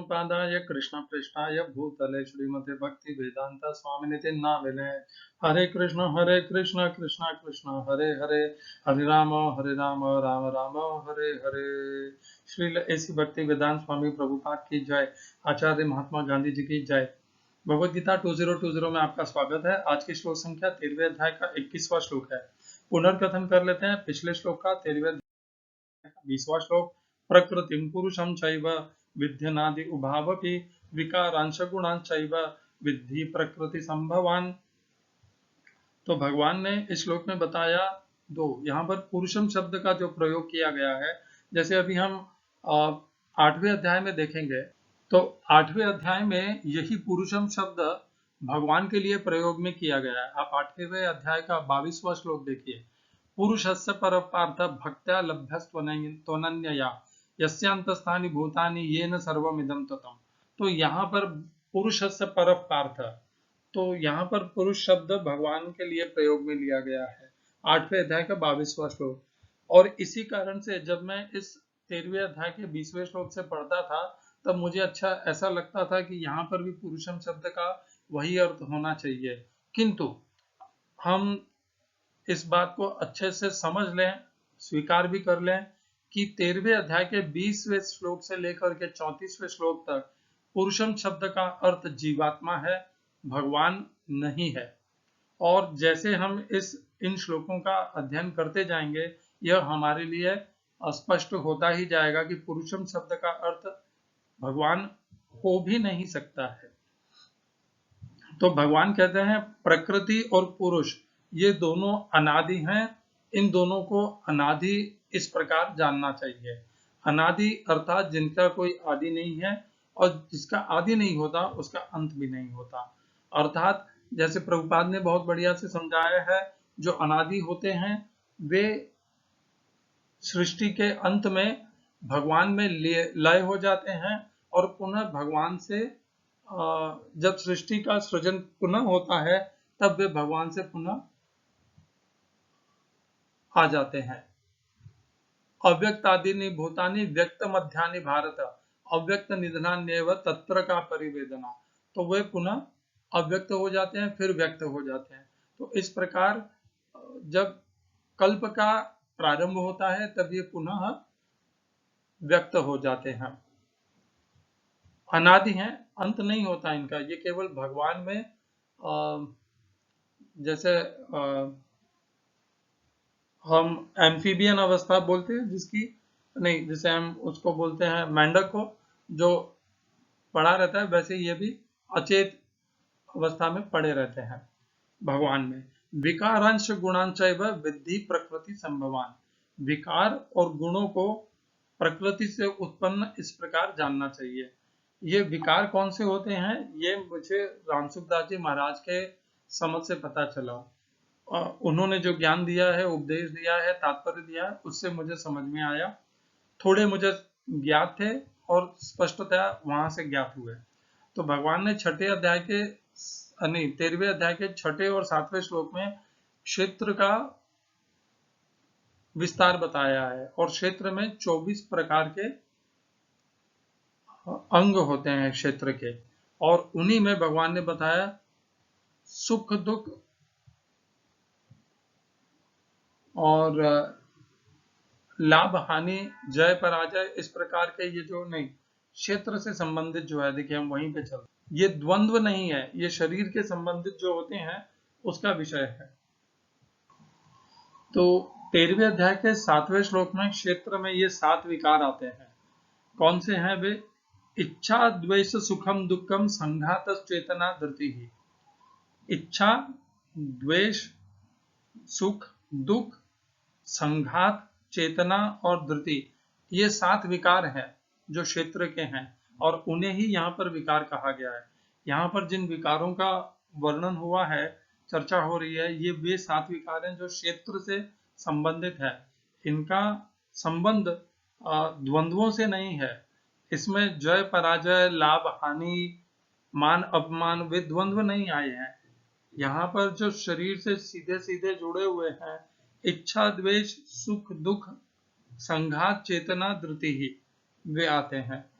समुपादाय कृष्ण पृष्ठाय भूतले श्रीमते भक्ति वेदांत स्वामिनिति नामिने। हरे कृष्ण कृष्ण कृष्ण हरे हरे, हरे राम राम राम हरे हरे। श्री ऐसी भक्ति वेदांत स्वामी प्रभुपाद की जय, आचार्य महात्मा गांधी जी की जय। भगवद गीता 2020 में आपका स्वागत है। आज की श्लोक संख्या 13वें अध्याय का 21वां श्लोक है। पुनर्कथन कर लेते हैं पिछले श्लोक का। 13वें अध्याय का 20वां श्लोक। प्रकृतिं पुरुषं चैव विद्यनादि उभावपि विकारांश गुणांश्चैव विद्धि प्रकृति संभवान। तो भगवान ने इस श्लोक में बताया यहाँ पर पुरुषम शब्द का जो प्रयोग किया गया है, जैसे अभी हम 8वें अध्याय में देखेंगे, तो 8वें अध्याय में यही पुरुषम शब्द भगवान के लिए प्रयोग में किया गया है। आप 8वें अध्याय का 22वां श्लोक देखिए। पुरुषस्य परपार्थ भक्त्या लभ्यस्त्वनन्यया यस्यांतस्थानि भूतानि येन सर्वमिदं ततम्। तो यहाँ पर पुरुषस्य परपार्थ, तो यहाँ पर पुरुष शब्द भगवान के लिए प्रयोग में लिया गया है। 8वें अध्याय का 22वां श्लोक। और इसी कारण से जब मैं इस 13वें अध्याय के 20वें श्लोक से पढ़ता था, तब मुझे ऐसा लगता था कि यहाँ पर भी पुरुषम शब्द का वही अर्थ होना चाहिए। किंतु हम इस बात को अच्छे से समझ लें, स्वीकार भी कर लें कि 13वें अध्याय के 20वें श्लोक से लेकर के 34वें श्लोक तक पुरुषम शब्द का अर्थ जीवात्मा है, भगवान नहीं है। और जैसे हम इन श्लोकों का अध्ययन करते जाएंगे, यह हमारे लिए स्पष्ट होता ही जाएगा कि पुरुषम शब्द का अर्थ भगवान हो भी नहीं सकता है। तो भगवान कहते हैं प्रकृति और पुरुष ये दोनों अनादि हैं। इन दोनों को अनादि इस प्रकार जानना चाहिए। अनादि अर्थात जिनका कोई आदि नहीं है, और जिसका आदि नहीं होता उसका अंत भी नहीं होता। अर्थात जैसे प्रभुपाद ने बहुत बढ़िया से समझाया है, जो अनादि होते हैं वे सृष्टि के अंत में भगवान में लय हो जाते हैं, और पुनः भगवान से जब सृष्टि का सृजन पुनः होता है, तब वे भगवान से पुनः आ जाते हैं। अव्यक्तादीनि भूतानि व्यक्त मध्यानि भारत अव्यक्त निधनान्येव तत्र का परिवेदना। तो वे पुनः अव्यक्त हो जाते हैं, फिर व्यक्त हो जाते हैं। तो इस प्रकार जब कल्प का प्रारंभ होता है, तब ये पुनः व्यक्त हो जाते हैं। अनादि हैं, अंत नहीं होता इनका। ये केवल भगवान में जैसे हम एम्फीबियन अवस्था बोलते हैं, जैसे हम उसको बोलते हैं मेंढक को, जो पड़ा रहता है, वैसे ये भी अचेत अवस्था में पड़े रहते हैं भगवान में। विकारांश गुणांचैव विद्धि प्रकृति संभवान। विकार और गुणों को प्रकृति से उत्पन्न इस प्रकार जानना चाहिए। ये विकार कौन से होते हैं, ये मुझे रामसुखदास जी महाराज के समझ से पता चला। उन्होंने जो ज्ञान दिया है, उपदेश दिया है, तात्पर्य दिया है, उससे मुझे समझ में आया। थोड़े मुझे ज्ञात थे और स्पष्टतया वहां से ज्ञात हुए। तो भगवान ने 13वें अध्याय के 6 और 7वें श्लोक में क्षेत्र का विस्तार बताया है, और क्षेत्र में 24 प्रकार के अंग होते हैं क्षेत्र के, और उन्हीं में भगवान ने बताया सुख दुख और लाभ हानि, जय पराजय, इस प्रकार के ये जो नहीं क्षेत्र से संबंधित जो है, देखिए हम वहीं पे चलते, ये द्वंद्व नहीं है, ये शरीर के संबंधित जो होते हैं उसका विषय है। तो 13वें अध्याय के 7वें श्लोक में क्षेत्र में ये 7 विकार आते हैं। कौन से हैं वे? इच्छा द्वेष सुखम दुखम संघात चेतना धृति ही। इच्छा, द्वेष, सुख, दुख, संघात, चेतना और धृति, ये 7 विकार हैं जो क्षेत्र के हैं, और उन्हें ही यहाँ पर विकार कहा गया है। यहाँ पर जिन विकारों का वर्णन हुआ है, चर्चा हो रही है, ये वे 7 विकार हैं जो क्षेत्र से संबंधित है। इनका संबंध द्वंद्वों से नहीं है। इसमें जय पराजय, लाभ हानि, मान अपमान, वे द्वंद्व नहीं आए हैं। यहाँ पर जो शरीर से सीधे सीधे जुड़े हुए हैं, इच्छा द्वेष सुख दुख संघात चेतना धृति ही, वे आते हैं।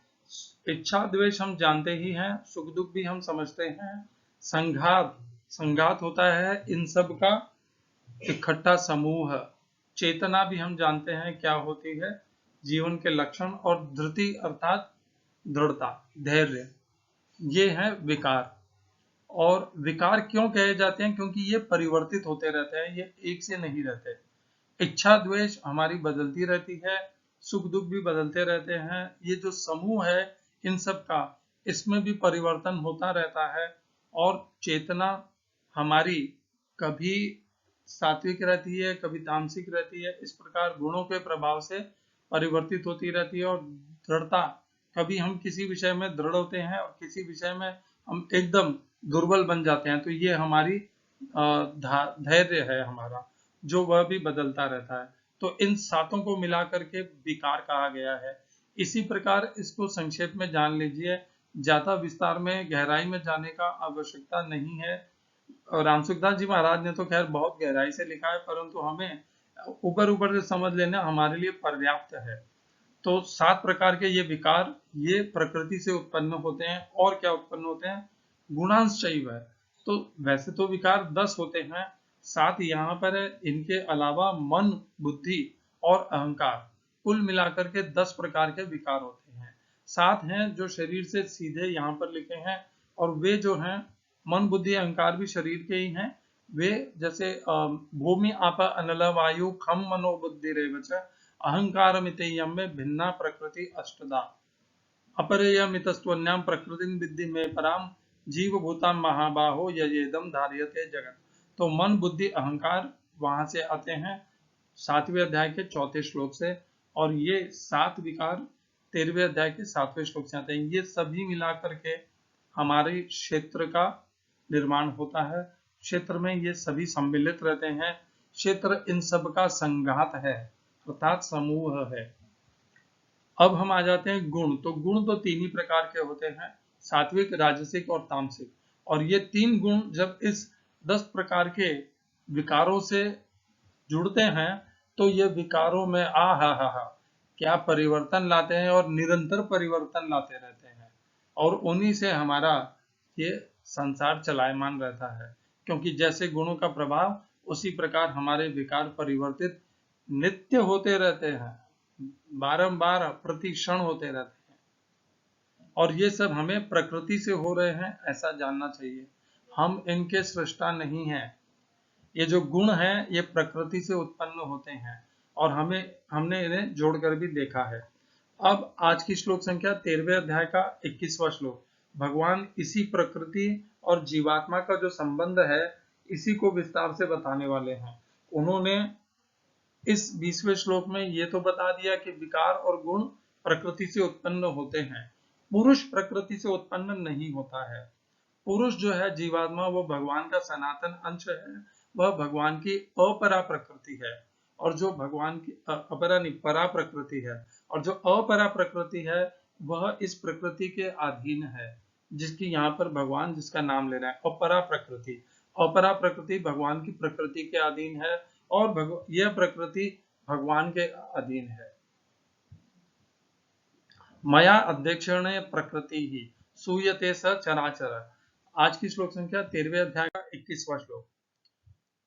इच्छा द्वेष हम जानते ही हैं, सुख दुख भी हम समझते हैं। संघात, संघात होता है इन सब का इकट्ठा समूह। चेतना भी हम जानते हैं क्या होती है, जीवन के लक्षण। और धृति अर्थात दृढ़ता, धैर्य, ये है विकार। और विकार क्यों कहे जाते हैं? क्योंकि ये परिवर्तित होते रहते हैं, ये एक से नहीं रहते। इच्छा द्वेष हमारी बदलती रहती है, सुख दुख भी बदलते रहते हैं। ये जो समूह है इन सब का, इसमें भी परिवर्तन होता रहता है। और चेतना हमारी कभी सात्विक रहती है, कभी तामसिक रहती है। इस प्रकार गुणों के प्रभाव से परिवर्तित होती रहती है। और दृढ़ता, कभी हम किसी विषय में दृढ़ होते हैं और किसी विषय में हम एकदम दुर्बल बन जाते हैं। तो ये हमारी धैर्य है हमारा, जो वह भी बदलता रहता है। तो इन सातों को मिला करके विकार कहा गया है। इसी प्रकार इसको संक्षेप में जान लीजिए, ज्यादा विस्तार में गहराई में जाने का आवश्यकता नहीं है। और रामसुखदास जी महाराज ने तो खैर बहुत गहराई से लिखा है, परंतु हमें ऊपर ऊपर से समझ लेना हमारे लिए पर्याप्त है। तो 7 प्रकार के ये विकार, ये प्रकृति से उत्पन्न होते हैं। और क्या उत्पन्न होते हैं? गुणांशैव है। तो वैसे तो विकार 10 होते हैं, 7 यहाँ पर है। इनके अलावा मन, बुद्धि और अहंकार, कुल मिलाकर के 10 प्रकार के विकार होते हैं। 7 हैं जो शरीर से सीधे यहाँ पर लिखे हैं। और वे जो हैं, मन, बुद्धि, अहंकार भी शरीर के ही हैं। वे जैसे भूमि, आप, अनल, वायु, खम, मनो, बुद्धि रेव च अहंकारमितेयं में भिन्ना प्रकृति अष्टदा अपरेयमितस्त्वन्याम प्रकृतिं विद्धि में पराम जीवभूतां महाबाहो यजेदम धार्यते जगत। तो मन, बुद्धि, अहंकार वहां से आते हैं 7वें अध्याय के 4थे श्लोक से। और ये 7 विकार 13वें अध्याय के 7वें श्लोक से आते हैं। ये सभी मिलाकर के हमारे क्षेत्र का निर्माण होता है। क्षेत्र में ये सभी सम्मिलित रहते हैं। क्षेत्र इन सब का संघात है, अर्थात समूह है। अब हम आ जाते हैं गुण। तो गुण तो 3 ही प्रकार के होते हैं, सात्विक, राजसिक और तामसिक। और ये 3 गुण जब इस 10 प्रकार के विकारों से जुड़ते हैं, तो ये विकारों में हा क्या परिवर्तन लाते हैं, और निरंतर परिवर्तन लाते रहते हैं। और उन्हीं से हमारा ये संसार चलायमान रहता है। क्योंकि जैसे गुणों का प्रभाव, उसी प्रकार हमारे विकार परिवर्तित नित्य होते रहते हैं, बारंबार प्रति क्षण होते रहते हैं। और ये सब हमें प्रकृति से हो रहे हैं, ऐसा जानना चाहिए। हम इनके सृष्टा नहीं हैं। ये जो गुण हैं, ये प्रकृति से उत्पन्न होते हैं। और हमने इन्हें जोड़कर भी देखा है। अब आज की श्लोक संख्या 13वें अध्याय का 21वां श्लोक। भगवान इसी प्रकृति और जीवात्मा का जो संबंध है, इसी को विस्तार से बताने वाले हैं। उन्होंने इस 20वें श्लोक में ये तो बता दिया कि विकार और गुण प्रकृति से उत्पन्न होते हैं। पुरुष प्रकृति से उत्पन्न नहीं होता है। पुरुष जो है जीवात्मा, वो भगवान का सनातन अंश है। वह भगवान की अपरा प्रकृति है। और जो भगवान की अपरा नहीं, परा प्रकृति है। और जो अपरा प्रकृति है, वह इस प्रकृति के अधीन है, जिसकी यहाँ पर भगवान जिसका नाम ले रहा है, अपरा प्रकृति। अपरा प्रकृति भगवान की प्रकृति के अधीन है, और यह प्रकृति भगवान के अधीन है। मया अध्यक्षेण प्रकृति ही सूयते स चराचर। आज की श्लोक संख्या 13वें अध्याय का 21वां श्लोक।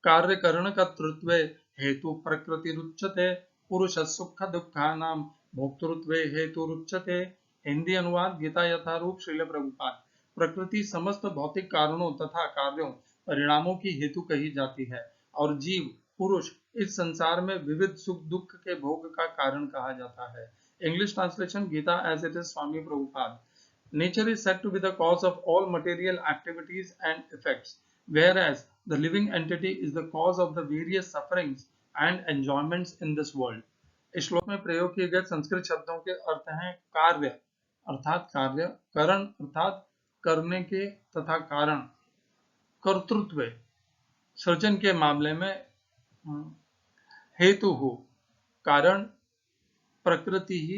कार्य करण कर्तृत्व हेतु प्रकृतिरुच्यते पुरुष सुख दुखानाम भोक्तृत्व हेतुरुच्यते। हिंदी अनुवाद गीता यथारूप श्रील प्रभुपाद। प्रकृति समस्त भौतिक कारणों तथा कार्यों, परिणामों की हेतु कही जाती है, और जीव, पुरुष इस संसार में विविध सुख दुख के भोग का कारण कहा जाता है। English translation Gita as it is Swami Prabhupada. Nature is said to be the cause of all material activities and effects, whereas the living entity is the cause of the various sufferings and enjoyments in this world. इस श्लोक में प्रयोग किए गए संस्कृत शब्दों के अर्थ हैं कार्य अर्थात कार्य, करण अर्थात करने के तथा कारण, कर्तृत्व सृजन के मामले में, हेतु हो कारण, प्रकृति ही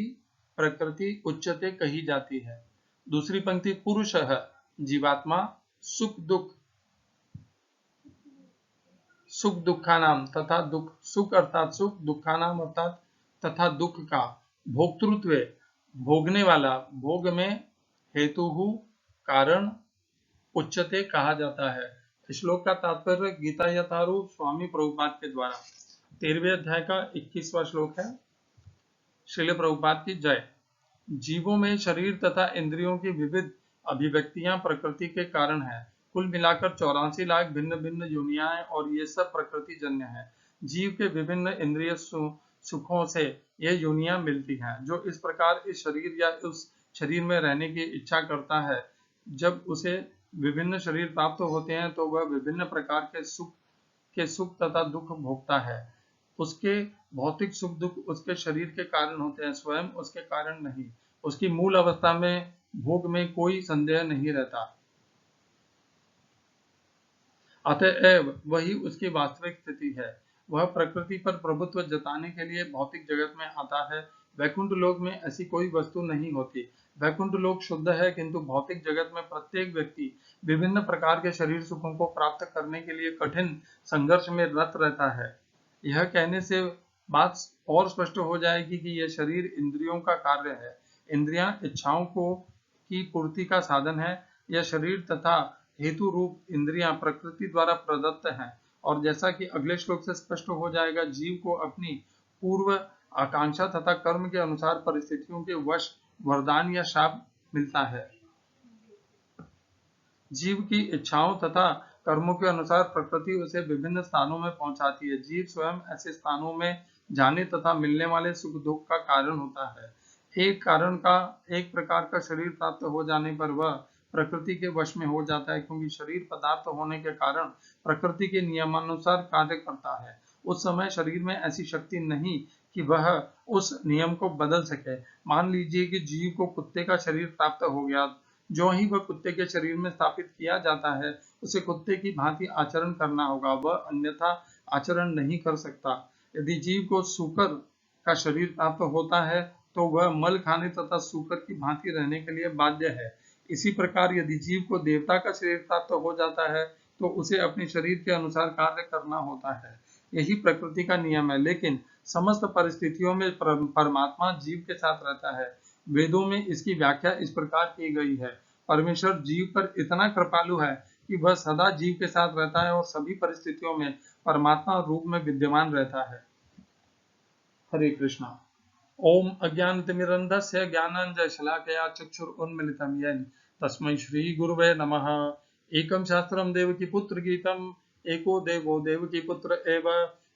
प्रकृति उच्चते कही जाती है। दूसरी पंक्ति पुरुष है जीवात्मा, सुख दुखानाम तथा दुख, सुख अर्थात सुख, दुखानाम अर्थात तथा दुख का, भोक्तृत्व भोगने वाला, भोग में हेतु कारण उच्चते कहा जाता है। श्लोक का तात्पर्य गीता यथारूप स्वामी प्रभुपाद के द्वारा। 13वें अध्याय का 21वां श्लोक है। श्रील प्रभुपाद की जय। जीवों में शरीर तथा इंद्रियों की विविध अभिव्यक्तियां प्रकृति के कारण है। कुल मिलाकर 84 लाख भिन्न भिन्न योनियां हैं और ये सब प्रकृति जन्य है। जीव के विभिन्न इंद्रिय सुखों से ये योनियां मिलती हैं। जो इस प्रकार इस शरीर या उस शरीर में रहने की इच्छा करता है, जब उसे विभिन्न शरीर प्राप्त होते हैं तो वह विभिन्न प्रकार के सुख तथा दुख भोगता है। उसके भौतिक सुख दुख उसके शरीर के कारण होते हैं, स्वयं उसके कारण नहीं। उसकी मूल अवस्था में भोग में कोई संदेह नहीं रहता, अतएव वही उसकी वास्तविक स्थिति है। वह प्रकृति पर प्रभुत्व जताने के लिए भौतिक जगत में आता है। वैकुंठ लोक में ऐसी कोई वस्तु नहीं होती। वैकुंठ लोक शुद्ध है, किंतु भौतिक जगत में प्रत्येक व्यक्ति विभिन्न प्रकार के शरीर सुखों को प्राप्त करने के लिए कठिन संघर्ष में रत रहता है। यह कहने से बात और स्पष्ट हो जाएगी कि यह शरीर इंद्रियों का कार्य है। इंद्रियां इच्छाओं को की पूर्ति का साधन है। यह शरीर तथा हेतु रूप इंद्रियां प्रकृति द्वारा प्रदत्त हैं, और जैसा कि अगले श्लोक से स्पष्ट हो जाएगा, जीव को अपनी पूर्व आकांक्षा तथा कर्म के अनुसार परिस्थितियों के वश वरदान या शाप मिलता है। जीव की इच्छाओं तथा कर्मों के अनुसार प्रकृति उसे विभिन्न स्थानों में पहुंचाती है। जीव स्वयं ऐसे स्थानों में जाने तथा मिलने वाले सुख दुख का कारण होता है। एक प्रकार का शरीर प्राप्त हो जाने पर वह प्रकृति के वश में हो जाता है, क्योंकि शरीर पदार्थ होने के कारण प्रकृति के नियमानुसार कार्य करता है। उस समय शरीर में ऐसी शक्ति नहीं कि वह उस नियम को बदल सके। मान लीजिए कि जीव को कुत्ते का शरीर प्राप्त हो गया। जो ही वह कुत्ते के शरीर में स्थापित किया जाता है, उसे कुत्ते की भांति आचरण करना होगा, वह अन्यथा आचरण नहीं कर सकता। यदि जीव को सूकर का शरीर प्राप्त होता है तो वह मल खाने तथा सूकर की भांति रहने के लिए बाध्य है। इसी प्रकार यदि जीव को देवता का शरीर प्राप्त हो जाता है तो उसे अपने शरीर के अनुसार कार्य करना होता है। यही प्रकृति का नियम है, लेकिन समस्त परिस्थितियों में परमात्मा जीव के साथ रहता है। वेदों में इसकी व्याख्या इस प्रकार की गई है, परमेश्वर जीव पर इतना कृपालु है कि वह सदा जीव के साथ रहता है और सभी परिस्थितियों में परमात्मा रूप में विद्यमान रहता है। हरे कृष्णा। ओम अज्ञानतिमिरन्धस्य ज्ञानाञ्जनशलाकया चक्षुरुन्मिलितं येन तस्मै श्रीगुरुवे नमः। एकं शास्त्रं देवकीपुत्र गीतम् एको देवो देवकीपुत्र एव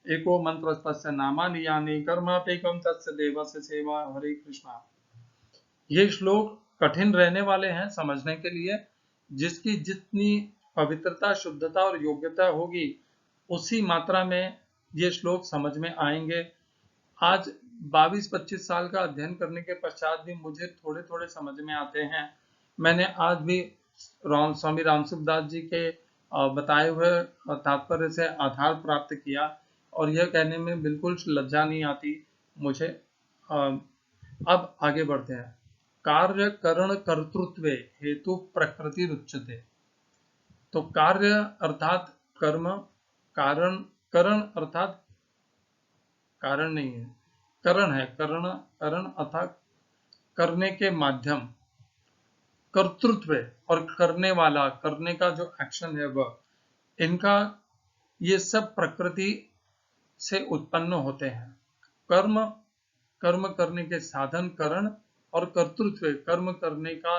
एको मन्त्रस्तस्य नामानि यानि कर्माप्येकं तस्य देवस्य सेवा। हरे कृष्णा। ये श्लोक कठिन रहने वाले हैं समझने के लिए। जिसकी जितनी पवित्रता, शुद्धता और योग्यता होगी, उसी मात्रा में ये श्लोक समझ में आएंगे। आज 22-25 साल का अध्ययन करने के पश्चात भी मुझे थोड़े थोड़े समझ में आते हैं। मैंने आज भी स्वामी रामसुखदास जी के बताए हुए तात्पर्य से आधार प्राप्त किया, और यह कहने में बिल्कुल लज्जा नहीं आती मुझे। अब आगे बढ़ते हैं। कार्य करण कर्तृत्वे हेतु प्रकृति रुच्यते। तो कार्य अर्थात कर्म, करण अर्थात कारण नहीं है, करण है। करण अर्थात करने के माध्यम, कर्तृत्व और करने वाला, करने का जो एक्शन है वह, इनका ये सब प्रकृति से उत्पन्न होते हैं। कर्म करने के साधन करण, और कर्तृत्व कर्म करने का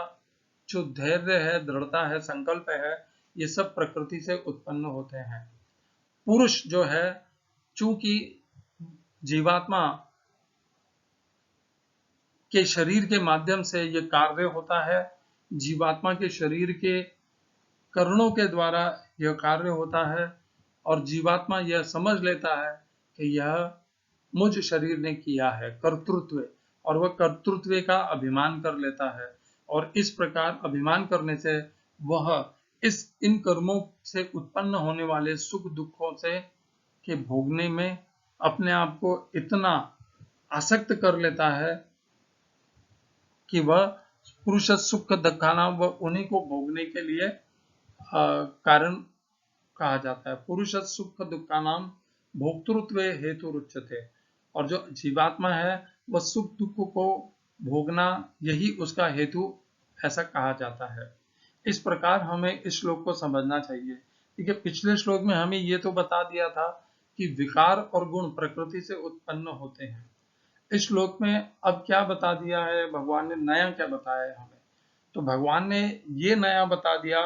जो धैर्य है, दृढ़ता है, संकल्प है, ये सब प्रकृति से उत्पन्न होते हैं। पुरुष जो है, चूंकि जीवात्मा के शरीर के माध्यम से ये कार्य होता है, जीवात्मा के शरीर के करणों के द्वारा यह कार्य होता है, और जीवात्मा यह समझ लेता है कि यह मुझ शरीर ने किया है, कर्तृत्व, और वह कर्तृत्व का अभिमान कर लेता है। और इस प्रकार अभिमान करने से वह इन कर्मों से उत्पन्न होने वाले सुख दुखों से के भोगने में अपने आप को इतना आसक्त कर लेता है कि वह पुरुष सुख दुखाना, वह उन्हीं को भोगने के लिए कारण कहा जाता है। पुरुष सुख दुखानाम भोक्तृत्व हेतु रुच्यते। और जो जीवात्मा है वह सुख दुख को भोगना यही उसका हेतु ऐसा कहा जाता है। इस प्रकार हमें इस श्लोक को समझना चाहिए। ठीक है, पिछले श्लोक में हमें ये तो बता दिया था कि विकार और गुण प्रकृति से उत्पन्न होते हैं। इस श्लोक में अब क्या बता दिया है भगवान ने, नया क्या बताया है हमें? तो भगवान ने ये नया बता दिया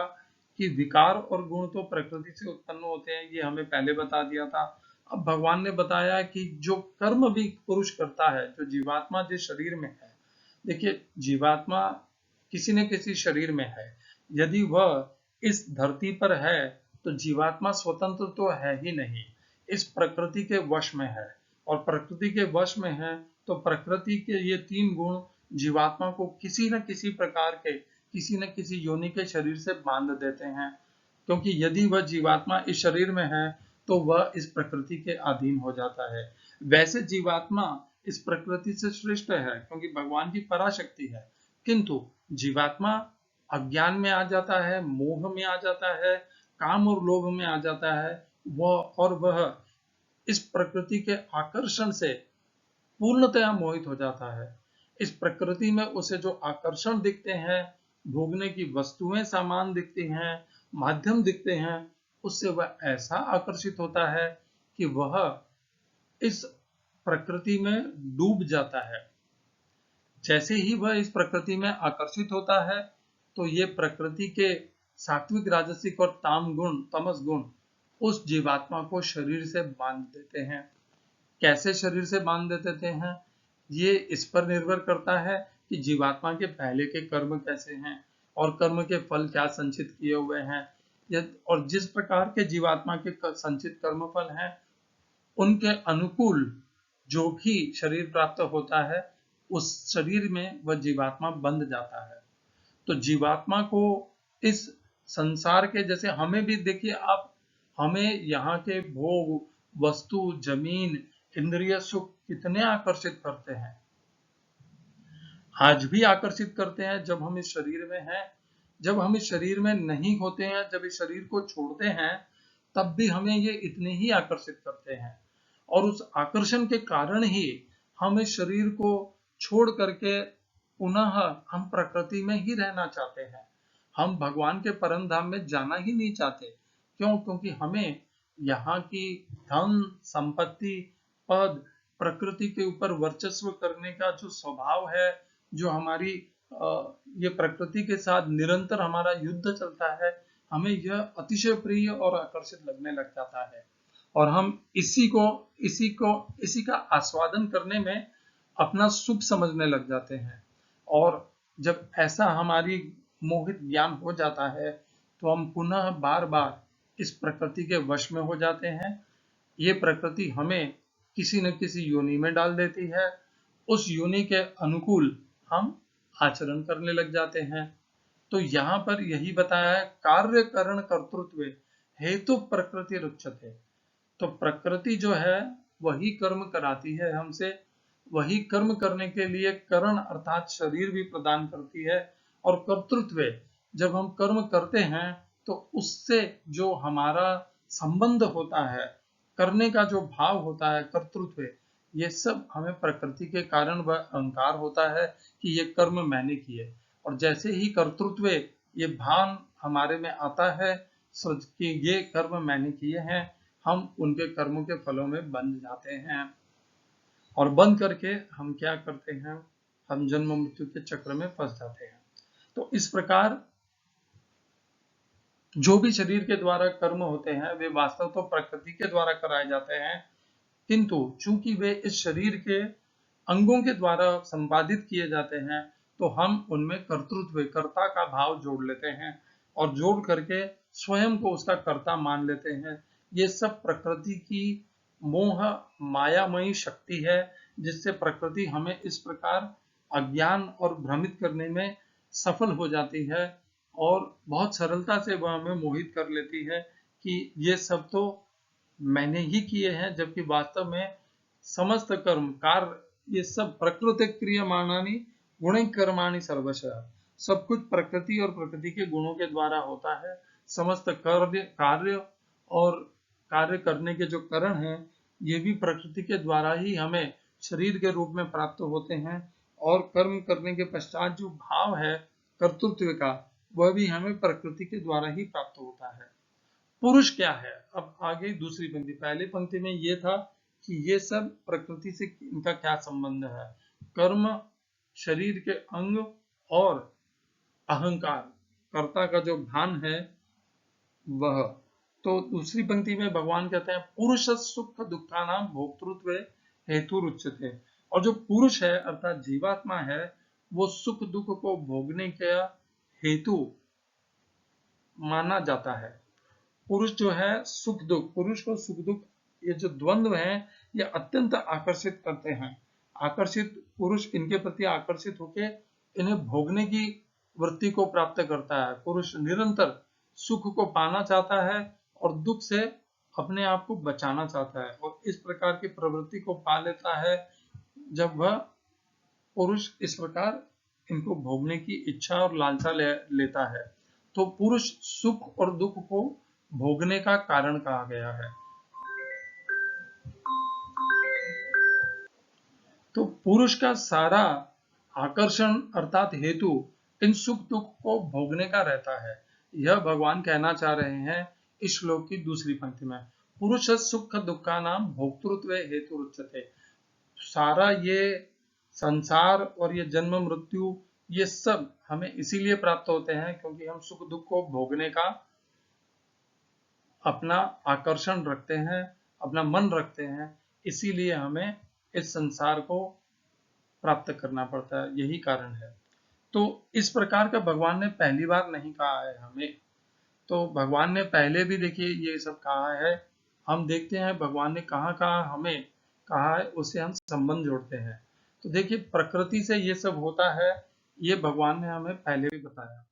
कि विकार और गुण तो प्रकृति से उत्पन्न होते हैं, ये हमें पहले बता दिया था। अब भगवान ने बताया कि जो कर्म भी पुरुष करता है, जो जीवात्मा जिस शरीर में है, देखिए जीवात्मा किसी न किसी शरीर में है। यदि वह इस धरती पर है तो जीवात्मा स्वतंत्र तो है ही नहीं, इस प्रकृति के वश में है। और प्रकृति के वश में है तो प्रकृति के ये तीन गुण जीवात्मा को किसी न किसी प्रकार के, किसी न किसी योनि के शरीर से बांध देते हैं। क्योंकि यदि वह जीवात्मा इस शरीर में है तो वह इस प्रकृति के अधीन हो जाता है। वैसे जीवात्मा इस प्रकृति से श्रेष्ठ है क्योंकि भगवान की पराशक्ति है, किंतु जीवात्मा अज्ञान में आ जाता है, मोह में आ जाता है, काम और लोभ में आ जाता है। वह इस प्रकृति के आकर्षण से पूर्णतया मोहित हो जाता है। इस प्रकृति में उसे जो आकर्षण दिखते हैं, भोगने की वस्तुएं, सामान दिखती हैं, माध्यम दिखते हैं, उससे वह ऐसा आकर्षित होता है कि वह इस प्रकृति में डूब जाता है। जैसे ही वह इस प्रकृति में आकर्षित होता है तो ये प्रकृति के सात्विक, राजसिक और तमस गुण उस जीवात्मा को शरीर से बांध देते हैं। कैसे शरीर से बांध देते हैं, ये इस पर निर्भर करता है कि जीवात्मा के पहले के कर्म कैसे हैं और कर्म के फल क्या संचित किए हुए हैं। और जिस प्रकार के जीवात्मा के संचित कर्म फल हैं, उनके अनुकूल जो भी शरीर प्राप्त होता है, उस शरीर में वह जीवात्मा बंध जाता है। तो जीवात्मा को इस संसार के, जैसे हमें भी देखिए आप, हमें यहाँ के भोग, वस्तु, जमीन, इंद्रिय सुख कितने आकर्षित करते हैं, आज भी आकर्षित करते हैं जब हम इस शरीर में हैं। जब हम इस शरीर में नहीं होते हैं, जब इस शरीर को छोड़ते हैं, तब भी हमें ये इतने ही आकर्षित करते हैं। और उस आकर्षण के कारण ही हम इस शरीर को छोड़ करके पुनः हम प्रकृति में ही रहना चाहते हैं। हम भगवान के परम धाम में जाना ही नहीं चाहते। क्यों? क्योंकि हमें यहाँ की धन, संपत्ति, पद, प्रकृति के ऊपर वर्चस्व करने का जो स्वभाव है, जो हमारी ये प्रकृति के साथ निरंतर हमारा युद्ध चलता है, हमें यह अतिशय प्रिय और आकर्षित लगने लग जाता है। और हम इसी का आस्वादन करने में अपना सुख समझने लग जाते हैं। और जब ऐसा हमारी मोहित ज्ञान हो जाता है तो हम पुनः बार बार इस प्रकृति के वश में हो जाते हैं। ये प्रकृति हमें किसी न किसी योनि में डाल देती है, उस योनि के अनुकूल हम आचरण करने लग जाते हैं। तो यहाँ पर यही बताया है, कार्य करण कर्तृत्व हेतु प्रकृति रुच्यते। तो प्रकृति जो है वही कर्म कराती है हमसे, वही कर्म करने के लिए करण अर्थात शरीर भी प्रदान करती है। और कर्तृत्व, जब हम कर्म करते हैं तो उससे जो हमारा संबंध होता है, करने का जो भाव होता है, कर्तृत्व, ये सब हमें प्रकृति के कारण वह अहंकार होता है कि ये कर्म मैंने किए। और जैसे ही कर्तृत्व, ये भान हमारे में आता है कि ये कर्म मैंने किए हैं, हम उनके कर्मों के फलों में बंध जाते हैं। और बंद करके हम क्या करते हैं, हम जन्म मृत्यु के चक्र में फंस जाते हैं। तो इस प्रकार जो भी शरीर के द्वारा कर्म होते हैं वे वास्तव तो प्रकृति के द्वारा कराए जाते हैं, किंतु चूंकि वे इस शरीर के अंगों के द्वारा संपादित किए जाते हैं तो हम उनमें कर्तृत्व, कर्ता का भाव जोड़ लेते हैं और जोड़ करके स्वयं को उसका कर्ता मान लेते हैं। ये सब प्रकृति की मोह मायामयी शक्ति है, जिससे प्रकृति हमें इस प्रकार अज्ञान और भ्रमित करने में सफल हो जाती है और बहुत सरलता से वह हमें मोहित कर लेती है कि ये सब तो मैंने ही किए हैं, जबकि वास्तव में समस्त कर्म कार्य ये सब प्रकृति क्रियमाणानि गुण कर्माणि सर्वशः, सब कुछ प्रकृति और प्रकृति के गुणों के द्वारा होता है। समस्त कार्य और कार्य करने के जो कारण हैं ये भी प्रकृति के द्वारा ही हमें शरीर के रूप में प्राप्त होते हैं और कर्म करने के पश्चात जो भाव है कर्तृत्व का, वह भी हमें प्रकृति के द्वारा ही प्राप्त होता है। पुरुष क्या है? अब आगे दूसरी पंक्ति, पहली पंक्ति में ये था कि ये सब प्रकृति से इनका क्या संबंध है, कर्म, शरीर के अंग और अहंकार, कर्ता का जो भान है वह। तो दूसरी पंक्ति में भगवान कहते हैं पुरुष सुख दुखा नाम भोक्तृत्व हेतु रुच्यते, और जो पुरुष है अर्थात जीवात्मा है, वो सुख दुख को भोगने का हेतु माना जाता है। पुरुष जो है सुख दुख, पुरुष को सुख दुख, ये जो द्वंद्व है ये अत्यंत आकर्षित करते हैं। आकर्षित पुरुष इनके प्रति आकर्षित होके इन्हें भोगने की वृत्ति को प्राप्त करता है। पुरुष निरंतर सुख को पाना चाहता है और दुख से अपने आप को बचाना चाहता है, और इस प्रकार की प्रवृत्ति को पा लेता है जब वह पुरुष इस प्रकार इनको भोगने की इच्छा और लालसा लेता है। तो पुरुष सुख और दुख को भोगने का कारण कहा गया है। तो पुरुष का सारा आकर्षण अर्थात हेतु इन सुख दुख को भोगने का रहता है। यह भगवान कहना चाह रहे हैं इस श्लोक की दूसरी पंक्ति में, पुरुष सुख दुखा नाम भोक्तृत्व हेतु रुच्यते। सारा ये संसार और ये जन्म मृत्यु ये सब हमें इसीलिए प्राप्त होते हैं क्योंकि हम सुख दुख को भोगने का अपना आकर्षण रखते हैं, अपना मन रखते हैं, इसीलिए हमें इस संसार को प्राप्त करना पड़ता है, यही कारण है। तो इस प्रकार का भगवान ने पहली बार नहीं कहा है हमें, तो भगवान ने पहले भी देखिए ये सब कहा है। हम देखते हैं भगवान ने कहाँ कहाँ हमें कहा है, उससे हम संबंध जोड़ते हैं। तो देखिए प्रकृति से ये सब होता है, ये भगवान ने हमें पहले भी बताया।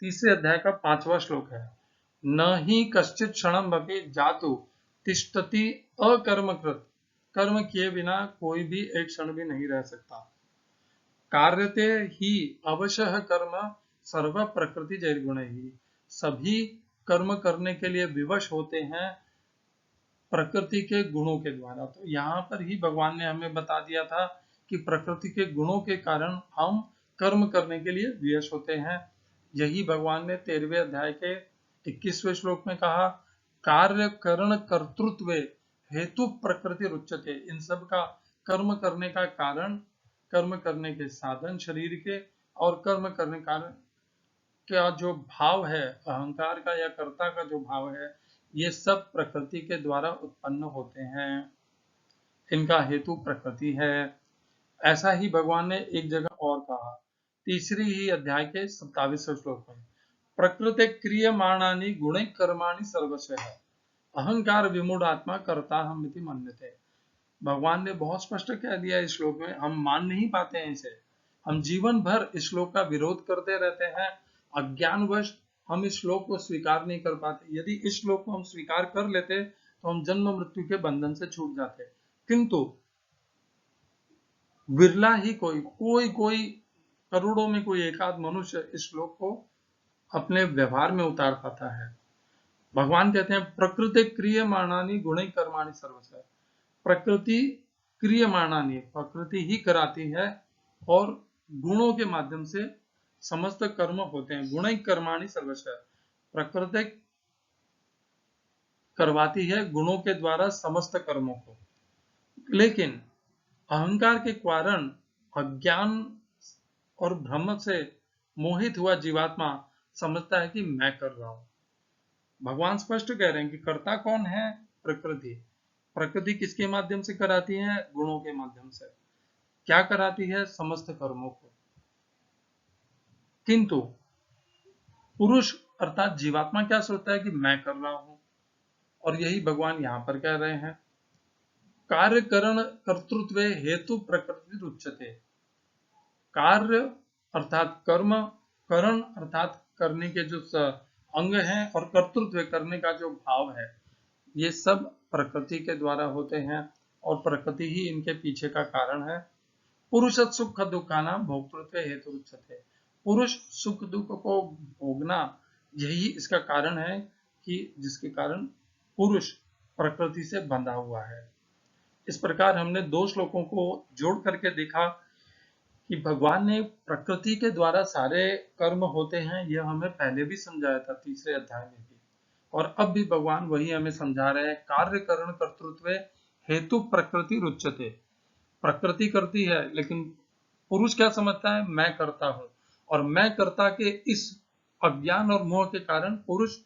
तीसरे अध्याय का 5वां श्लोक है, न ही कश्चित क्षणम अपि जातु तिष्ठति अकर्मकृत, कर्म किए बिना कोई भी एक क्षण भी नहीं रह सकता। कार्यते ही अवश्य कर्म सर्व प्रकृति जैर्गुण ही, सभी कर्म करने के लिए विवश होते हैं प्रकृति के गुणों के द्वारा। तो यहाँ पर ही भगवान ने हमें बता दिया था कि प्रकृति के गुणों के कारण हम कर्म करने के लिए विवश होते हैं। यही भगवान ने 13वें अध्याय के 21वें श्लोक में कहा, कार्य करण कर्तृत्व हेतु प्रकृति रुच्यते। इन सब का कर्म करने का कारण, कर्म करने के साधन शरीर के, और कर्म करने कारण का जो भाव है अहंकार का या कर्ता का जो भाव है, ये सब प्रकृति के द्वारा उत्पन्न होते हैं, इनका हेतु प्रकृति है। ऐसा ही भगवान ने एक जगह और कहा, तीसरी ही अध्याय के 27वें श्लोक में, प्रकृति क्रियमाणानि गुणे कर्माणि सर्वस्व है, अहंकार विमूढ़ आत्मा कर्ता हम इति मन्यते। भगवान ने बहुत स्पष्ट कह दिया इस श्लोक में, हम मान नहीं पाते हैं इसे, हम जीवन भर इस श्लोक का विरोध करते रहते हैं, अज्ञानवश हम इस श्लोक को स्वीकार नहीं कर पाते। यदि इस श्लोक को हम स्वीकार कर लेते तो हम जन्म मृत्यु के बंधन से छूट जाते, किंतु विरला ही कोई करोड़ों में कोई एकाध मनुष्य इस श्लोक को अपने व्यवहार में उतार पाता है। भगवान कहते हैं प्रकृति क्रियमाणानि गुणे कर्माणि सर्वस्व, प्रकृति क्रियमाणानि, प्रकृति ही कराती है और गुणों के माध्यम से समस्त कर्म होते हैं। गुण कर्माणि सर्वस्व, प्रकृति करवाती है गुणों के द्वारा समस्त कर्मों को, लेकिन अहंकार के कारण अज्ञान और भ्रम से मोहित हुआ जीवात्मा समझता है कि मैं कर रहा हूं। भगवान स्पष्ट कह रहे हैं कि कर्ता कौन है? प्रकृति। प्रकृति किसके माध्यम से कराती है? गुणों के माध्यम से। क्या कराती है? समस्त कर्मों को। किंतु पुरुष अर्थात जीवात्मा क्या सोचता है कि मैं कर रहा हूं, और यही भगवान यहां पर कह रहे हैं, कार्य करण कर्तृत्व हेतु प्रकृति रुच्यते। कार्य अर्थात कर्म, करण अर्थात करने के जो अंग हैं, और कर्तृत्व करने का जो भाव है, ये सब प्रकृति के द्वारा होते हैं और प्रकृति ही इनके पीछे का कारण है। पुरुष सुख दुखानाम भोक्तृत्व हेतु उच्यते, पुरुष सुख दुख को भोगना यही इसका कारण है कि जिसके कारण पुरुष प्रकृति से बंधा हुआ है। इस प्रकार हमने दो श्लोकों को जोड़ करके देखा कि भगवान ने प्रकृति के द्वारा सारे कर्म होते हैं, यह हमें पहले भी समझाया था तीसरे अध्याय में भी, और अब भी भगवान वही हमें समझा रहे हैं। कार्य करण कर्तृत्व हेतु प्रकृति रुच्यते। प्रकृति करती है, लेकिन पुरुष क्या समझता है, मैं करता हूं, और मैं करता के इस अज्ञान और मोह के कारण पुरुष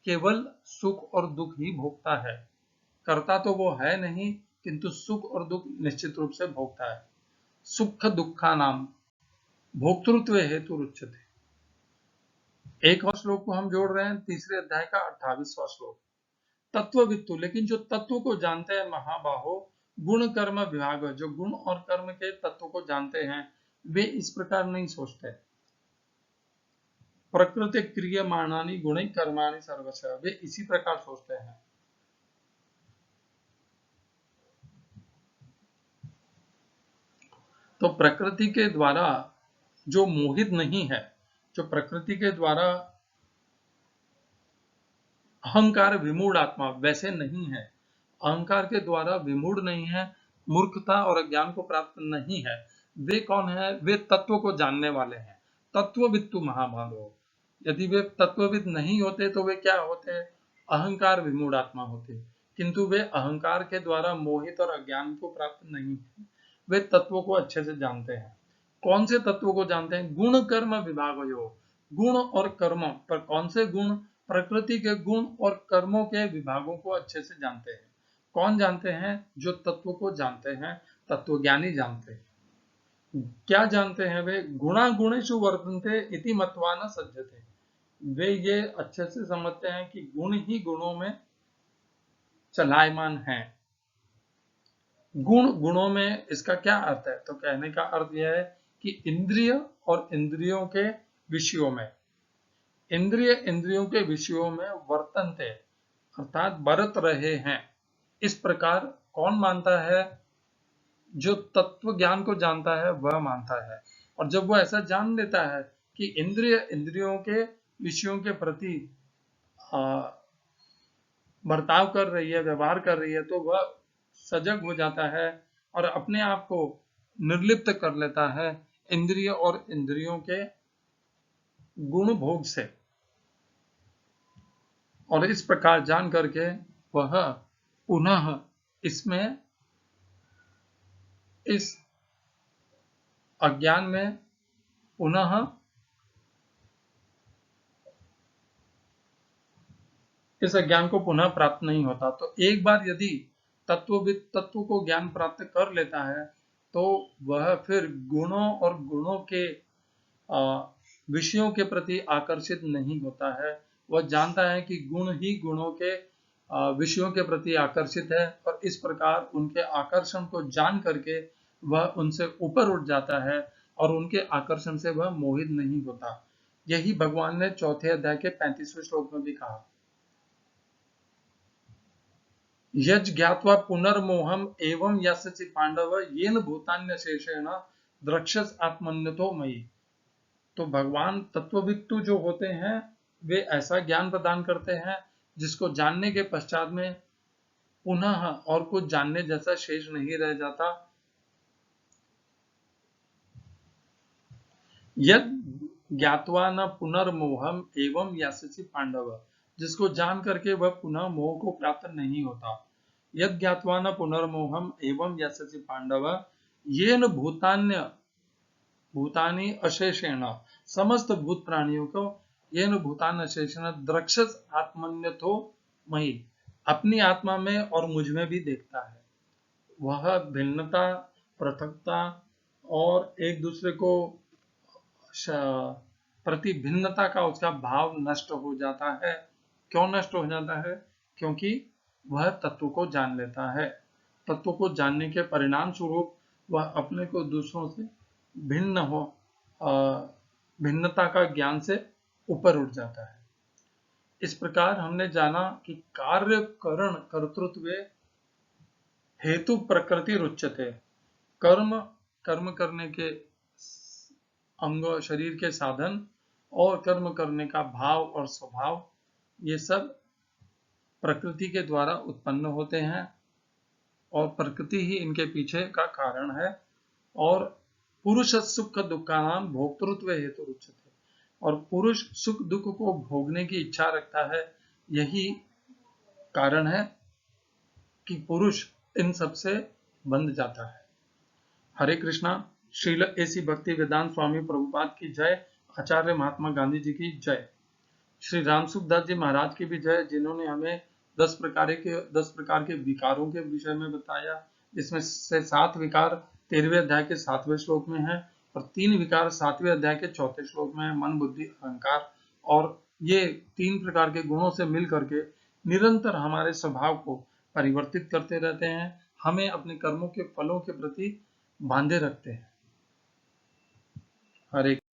केवल सुख और दुख ही भोगता है। करता तो वो है नहीं, किंतु सुख और दुख निश्चित रूप से भोगता है। सुख दुखा नाम भोक्तृत्व हेतु रुच्यते। एक और श्लोक को हम जोड़ रहे हैं, तीसरे अध्याय का 28वां श्लोक। तत्ववित्तु, लेकिन जो तत्व को जानते हैं महाबाहो, गुण कर्म विभाग, जो गुण और कर्म के तत्व को जानते हैं, वे इस प्रकार नहीं सोचते। प्रकृति क्रियमाणानि गुण कर्माणि सर्वशः, वे इसी प्रकार सोचते हैं। तो प्रकृति के द्वारा जो मोहित नहीं है, जो प्रकृति के द्वारा अहंकार विमूढ़ आत्मा वैसे नहीं है, अहंकार के द्वारा विमूढ़ नहीं है, मूर्खता और अज्ञान को प्राप्त नहीं है, वे कौन है, वे तत्व को जानने वाले हैं। तत्ववित्तु महाभागो, यदि वे तत्वविद नहीं होते तो वे क्या होते, अहंकार विमूढ़ आत्मा होते, किंतु वे अहंकार के द्वारा मोहित और अज्ञान को प्राप्त नहीं है, वे तत्वों को अच्छे से जानते हैं। कौन से तत्वों को जानते हैं, गुण कर्म विभागयो, गुण और कर्म पर कौन से गुण, प्रकृति के गुण और कर्मों के विभागों को अच्छे से जानते हैं। कौन जानते हैं, जो तत्व को जानते हैं, तत्वज्ञानी जानते हैं। क्या जानते हैं वे, गुणा गुणेषु वर्तन्ते इति मत्वा न सज्जते, वे ये अच्छे से समझते हैं कि गुण ही गुणों में चलायमान है। गुण गुणों में, इसका क्या अर्थ है, तो कहने का अर्थ यह है कि इंद्रिय और इंद्रियों के विषयों में, इंद्रिय इंद्रियों के विषयों में वर्तनते अर्थात बरत रहे हैं, इस प्रकार कौन मानता है, जो तत्व ज्ञान को जानता है वह मानता है। और जब वह ऐसा जान लेता है कि इंद्रिय इंद्रियों के विषयों के प्रति बर्ताव कर रही है, व्यवहार कर रही है, तो वह सजग हो जाता है और अपने आप को निर्लिप्त कर लेता है इंद्रिय और इंद्रियों के गुण भोग से। और इस प्रकार जान करके वह पुनः इसमें, इस अज्ञान में पुनः इस अज्ञान को पुनः प्राप्त नहीं होता। तो एक बार यदि तत्वविद तत्व को ज्ञान प्राप्त कर लेता है, तो वह फिर गुणों और गुणों के विषयों के प्रति आकर्षित नहीं होता है। वह जानता है कि गुण ही गुणों के विषयों के प्रति आकर्षित है, और इस प्रकार उनके आकर्षण को जान करके वह उनसे ऊपर उठ जाता है और उनके आकर्षण से वह मोहित नहीं होता। यही भगवान ने चौथे अध्याय के 35वें श्लोक में भी कहा, यज् ज्ञात्वा पुनर्मोहम एवं यस्य पांडव येन भूतान्यशेषेण द्रक्षस आत्मन्यतो मयि। तो भगवान तत्ववित्तु जो होते हैं, वे ऐसा ज्ञान प्रदान करते हैं जिसको जानने के पश्चात में पुनः और कुछ जानने जैसा शेष नहीं रह जाता। यद ज्ञात्वा न पुनर्मोहम एवं यस्य पांडव, जिसको जान करके वह पुनः मोह को प्राप्त नहीं होता। यद ज्ञात्वा न पुनर्मोहम एवं यस्य पांडव येन भूतानि अशेषेण, समस्त भूत प्राणियों को येन भूतान अशेषेण द्रक्षस आत्मन्यथो मयि, अपनी आत्मा में और मुझ में भी देखता है। वह भिन्नता, पृथकता और एक दूसरे को प्रति भिन्नता का उसका भाव नष्ट हो जाता है। क्यों नष्ट हो जाता है, क्योंकि वह तत्व को जान लेता है। तत्व को जानने के परिणाम स्वरूप वह अपने को दूसरों से भिन्नता का ज्ञान से ऊपर उठ जाता है। इस प्रकार हमने जाना कि कार्य करण कर्तृत्व हेतु प्रकृति रुच्यते, कर्म कर्म करने के अंग, शरीर के साधन और कर्म करने का भाव और स्वभाव, ये सब प्रकृति के द्वारा उत्पन्न होते हैं और प्रकृति ही इनके पीछे का कारण है। और पुरुष सुख दुखानां भोक्तृत्व हेतु उच्यते। और पुरुष सुख दुख को भोगने की इच्छा रखता है, यही कारण है कि पुरुष इन सब से बंध जाता है। हरे कृष्णा। श्रील एसी भक्ति वेदांत स्वामी प्रभुपाद की जय। आचार्य महात्मा गांधी जी की जय। श्री राम सुखदास जी महाराज की भी जय, जिन्होंने हमें 10 प्रकार के विकारों के विषय में बताया, जिसमें से 7 विकार 13वें अध्याय के 7वें श्लोक में है और 3 विकार 7वें अध्याय के 4थे श्लोक में है, मन बुद्धि अहंकार। और ये 3 प्रकार के गुणों से मिल करके निरंतर हमारे स्वभाव को परिवर्तित करते रहते हैं, हमें अपने कर्मों के फलों के प्रति बांधे रखते हैं। हरे